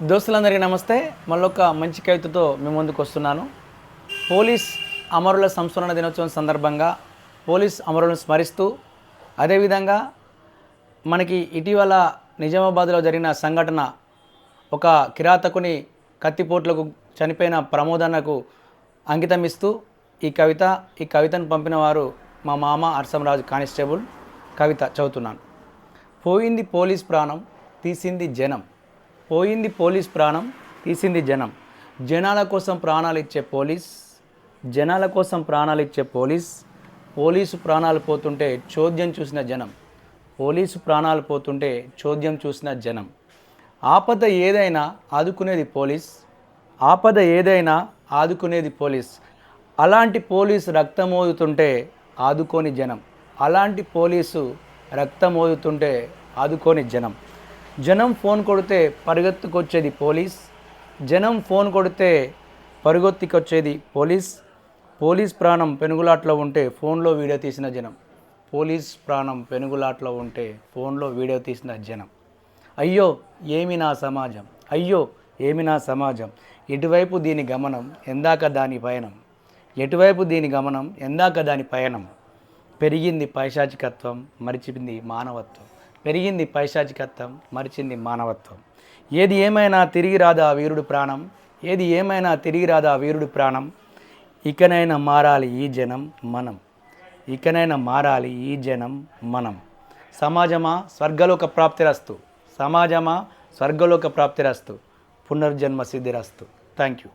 దోస్తులందరికీ నమస్తే. మళ్ళొక మంచి కవితతో మీ ముందుకు వస్తున్నాను. పోలీస్ అమరుల సంస్మరణ దినోత్సవం సందర్భంగా పోలీస్ అమరులను స్మరిస్తూ, అదేవిధంగా మనకి ఇటీవల నిజామాబాద్లో జరిగిన సంఘటన, ఒక కిరాతకుని కత్తిపోట్లకు చనిపోయిన ప్రమోదన్నకు అంకితం ఇస్తూ ఈ కవితను పంపిన వారు మా మామ అర్సంరాజు కానిస్టేబుల్. కవిత చదువుతున్నాను. పోయింది పోలీస్ ప్రాణం, తీసింది జనం. పోయింది పోలీస్ ప్రాణం, తీసింది జనం. జనాల కోసం ప్రాణాలు ఇచ్చే పోలీస్, జనాల కోసం ప్రాణాలు ఇచ్చే పోలీస్. పోలీసు ప్రాణాలు పోతుంటే చోద్యం చూసిన జనం. పోలీసు ప్రాణాలు పోతుంటే చోద్యం చూసిన జనం. ఆపద ఏదైనా ఆదుకునేది పోలీస్, ఆపద ఏదైనా ఆదుకునేది పోలీస్. అలాంటి పోలీసు రక్తమోదుతుంటే ఆదుకోని జనం. అలాంటి పోలీసు రక్తమోదుతుంటే ఆదుకోని జనం. జనం ఫోన్ కొడితే పరిగెత్తుకొచ్చేది పోలీస్, జనం ఫోన్ కొడితే పరిగెత్తుకొచ్చేది పోలీస్. పోలీస్ ప్రాణం పెనుగులాట్లో ఉంటే ఫోన్లో వీడియో తీసిన జనం. పోలీస్ ప్రాణం పెనుగులాట్లో ఉంటే ఫోన్లో వీడియో తీసిన జనం. అయ్యో ఏమి నా సమాజం, అయ్యో ఏమి నా సమాజం. ఎటువైపు దీని గమనం, ఎందాక దాని పయనం. ఎటువైపు దీని గమనం, ఎందాక దాని పయనం. పెరిగింది పైశాచికత్వం, మరిచింది మానవత్వం. పెరిగింది పైశాచికత్వం, మరిచింది మానవత్వం. ఏది ఏమైనా తిరిగి రాదా వీరుడు ప్రాణం, ఏది ఏమైనా తిరిగి రాదా వీరుడి ప్రాణం. ఇకనైనా మారాలి ఈ జనం మనం, ఇకనైనా మారాలి ఈ జనం మనం. సమాజమా స్వర్గలోక ప్రాప్తిరస్తు, సమాజమా స్వర్గలోక ప్రాప్తిరస్తు, పునర్జన్మ సిద్ధిరస్తు. Thank you.